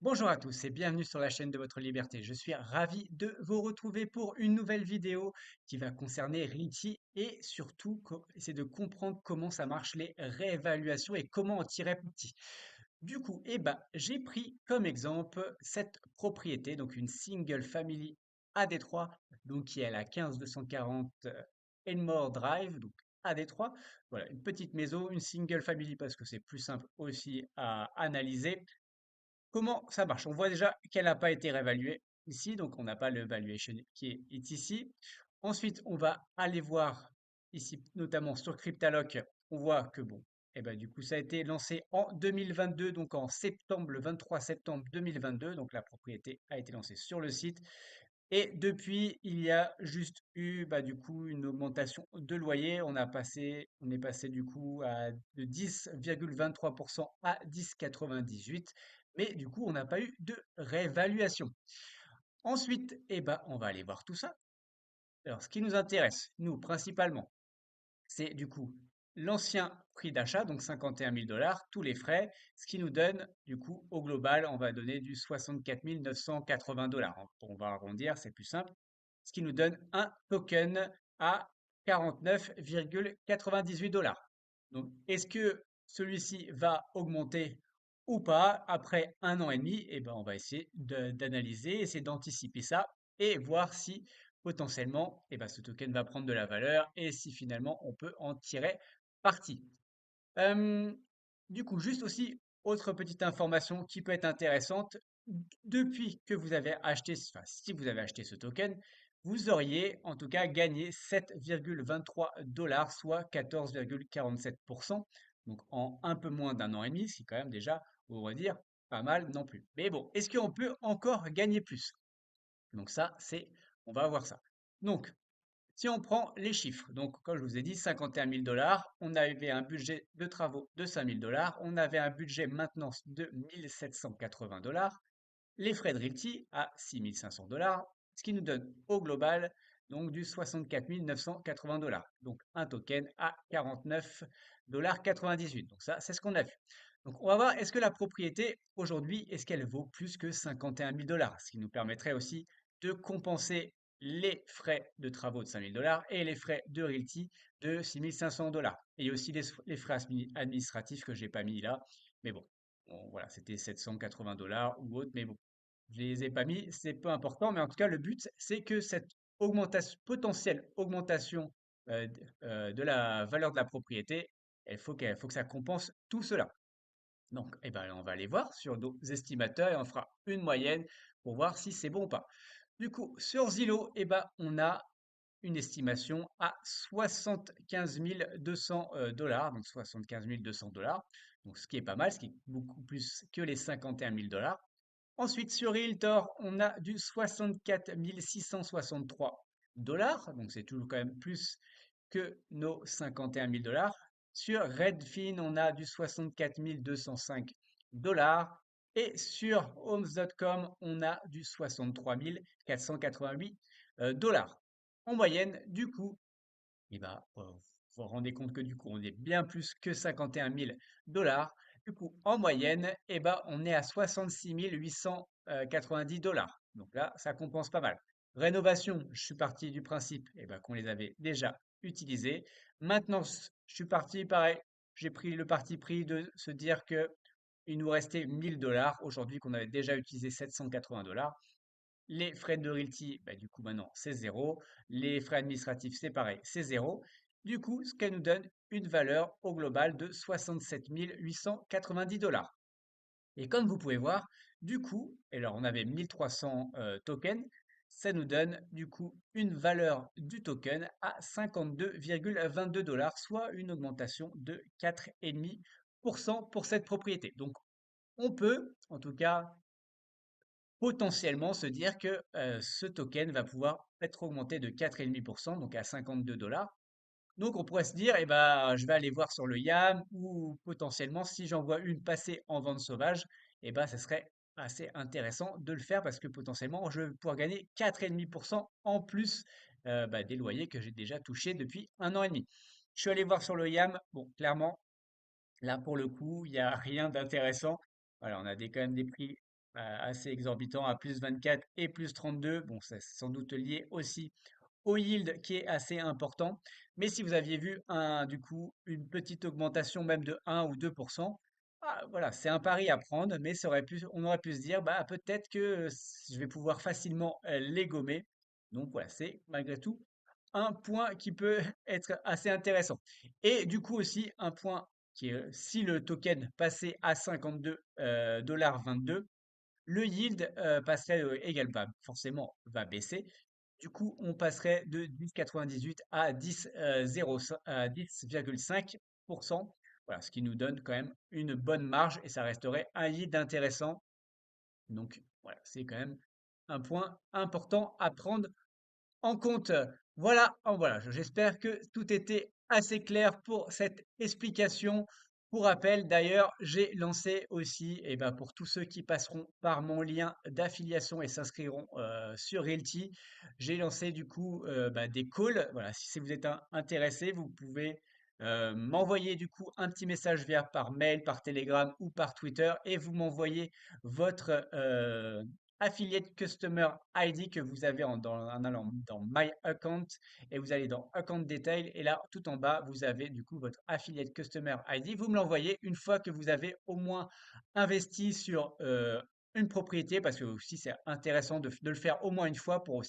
Bonjour à tous et bienvenue sur la chaîne de votre liberté. Je suis ravi de vous retrouver pour une nouvelle vidéo qui va concerner Riti et surtout essayer de comprendre comment ça marche les réévaluations et comment en tirer parti. Du coup, j'ai pris comme exemple cette propriété, donc une single family à Détroit, donc qui est à la 15240 Elmore Drive, donc à Détroit. Voilà, une petite maison, une single family parce que c'est plus simple aussi à analyser. Comment ça marche? On voit déjà qu'elle n'a pas été réévaluée ici, donc on n'a pas le valuation qui est ici. Ensuite, on va aller voir ici, notamment sur Cryptalock, on voit que bon, du coup, ça a été lancé en 2022, donc en septembre, le 23 septembre 2022, donc la propriété a été lancée sur le site. Et depuis, il y a juste eu du coup une augmentation de loyer. On est passé du coup de 10,23% à 10,98. Mais du coup, on n'a pas eu de réévaluation. Ensuite, on va aller voir tout ça. Alors, ce qui nous intéresse, nous, principalement, c'est du coup l'ancien prix d'achat, donc 51 000 dollars, tous les frais, ce qui nous donne, du coup, au global, on va donner du 64 980 dollars. On va arrondir, c'est plus simple. Ce qui nous donne un token à 49,98 dollars. Donc, est-ce que celui-ci va augmenter ou pas après un an et demi? On va essayer d'analyser, essayer d'anticiper ça et voir si potentiellement, ce token va prendre de la valeur et si finalement on peut en tirer parti. Euh, du coup, juste aussi, autre petite information qui peut être intéressante, depuis que vous avez acheté, enfin, si vous avez acheté ce token, vous auriez en tout cas gagné 7,23 dollars, soit 14,47%, donc en un peu moins d'un an et demi, ce qui est quand même déjà, on va dire, pas mal non plus. Mais bon, est-ce qu'on peut encore gagner plus? Donc ça, on va voir ça. Donc, si on prend les chiffres, donc comme je vous ai dit, 51 000 dollars, on avait un budget de travaux de 5 000 dollars, on avait un budget maintenance de 1 780 dollars, les frais de realty à 6 500 dollars, ce qui nous donne au global donc du 64 980 dollars. Donc un token à 49 dollars 98. Donc ça, c'est ce qu'on a vu. Donc on va voir, est-ce que la propriété aujourd'hui, est-ce qu'elle vaut plus que 51 000 dollars? Ce qui nous permettrait aussi de compenser les frais de travaux de 5 000 dollars et les frais de realty de 6 500 dollars. Et il y a aussi les frais administratifs que j'ai pas mis là. Mais bon, voilà, c'était 780 dollars ou autre. Mais bon, je les ai pas mis, c'est peu important, mais en tout cas, le but, c'est que cette potentielle augmentation de la valeur de la propriété, il faut que ça compense tout cela. Donc, on va aller voir sur nos estimateurs et on fera une moyenne pour voir si c'est bon ou pas. Du coup, sur Zillow, on a une estimation à 75 200 dollars, donc 75 200 dollars, donc ce qui est pas mal, ce qui est beaucoup plus que les 51 000 dollars. Ensuite, sur Realtor, on a du 64 663 dollars, donc c'est toujours quand même plus que nos 51 000 dollars. Sur Redfin, on a du 64 205 dollars. Et sur Homes.com, on a du 63 488 dollars. En moyenne, du coup, vous vous rendez compte que du coup, on est bien plus que 51 000 dollars. Du coup, en moyenne, on est à 66 890 dollars. Donc là, ça compense pas mal. Rénovation, je suis parti du principe qu'on les avait déjà utilisés. Maintenance, je suis parti pareil. J'ai pris le parti pris de se dire que il nous restait 1000 dollars aujourd'hui qu'on avait déjà utilisé 780 dollars. Les frais de realty, du coup, maintenant, c'est zéro. Les frais administratifs, c'est pareil, c'est zéro. Du coup, ce qu'elle nous donne une valeur au global de 67 890 dollars. Et comme vous pouvez voir, du coup, et alors on avait 1300 tokens, ça nous donne du coup une valeur du token à 52,22 dollars, soit une augmentation de 4,5% pour cette propriété. Donc, on peut, en tout cas, potentiellement se dire que ce token va pouvoir être augmenté de 4,5%, donc à 52 dollars. Donc on pourrait se dire, je vais aller voir sur le YAM ou potentiellement si j'en vois une passer en vente sauvage, ça serait assez intéressant de le faire parce que potentiellement je vais pouvoir gagner 4,5% en plus des loyers que j'ai déjà touchés depuis un an et demi. Je suis allé voir sur le YAM, bon, clairement, là pour le coup, il n'y a rien d'intéressant. Voilà, on a quand même des prix assez exorbitant à plus 24 et plus 32. Bon, c'est sans doute lié aussi au yield qui est assez important. Mais si vous aviez vu du coup, une petite augmentation même de 1 ou 2%, voilà, c'est un pari à prendre, mais on aurait pu se dire, bah, peut-être que je vais pouvoir facilement les gommer. Donc voilà, c'est malgré tout un point qui peut être assez intéressant. Et du coup aussi, un point qui est, si le token passait à 52 dollars 22, le yield passerait également, forcément, va baisser. Du coup, on passerait de 10,98 à 10,5%. Voilà, ce qui nous donne quand même une bonne marge et ça resterait un yield intéressant. Donc voilà, c'est quand même un point important à prendre en compte. Voilà, voilà, j'espère que tout était assez clair pour cette explication. Pour rappel, d'ailleurs, j'ai lancé aussi, et ben, pour tous ceux qui passeront par mon lien d'affiliation et s'inscriront sur Realty, j'ai lancé du coup bah, des calls. Voilà, si vous êtes intéressé, vous pouvez m'envoyer du coup un petit message via par mail, par Telegram ou par Twitter et vous m'envoyez votre Affiliate Customer ID que vous avez en allant dans My Account et vous allez dans Account Detail et là tout en bas vous avez du coup votre Affiliate Customer ID. Vous me l'envoyez une fois que vous avez au moins investi sur une propriété parce que aussi c'est intéressant de le faire au moins une fois pour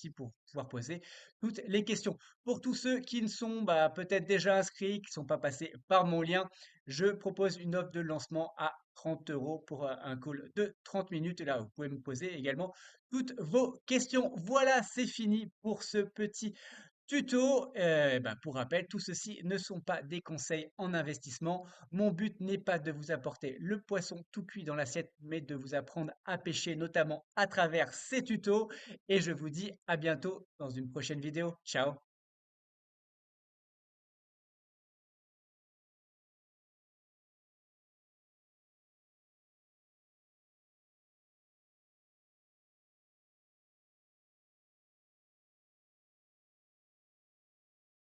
pouvoir poser toutes les questions. Pour tous ceux qui ne sont bah, peut-être déjà inscrits, qui ne sont pas passés par mon lien, je propose une offre de lancement à 30 euros pour un call de 30 minutes. Et là, vous pouvez me poser également toutes vos questions. Voilà, c'est fini pour ce petit tuto. Bah, pour rappel, tout ceci ne sont pas des conseils en investissement. Mon but n'est pas de vous apporter le poisson tout cuit dans l'assiette, mais de vous apprendre à pêcher, notamment à travers ces tutos. Et je vous dis à bientôt dans une prochaine vidéo. Ciao!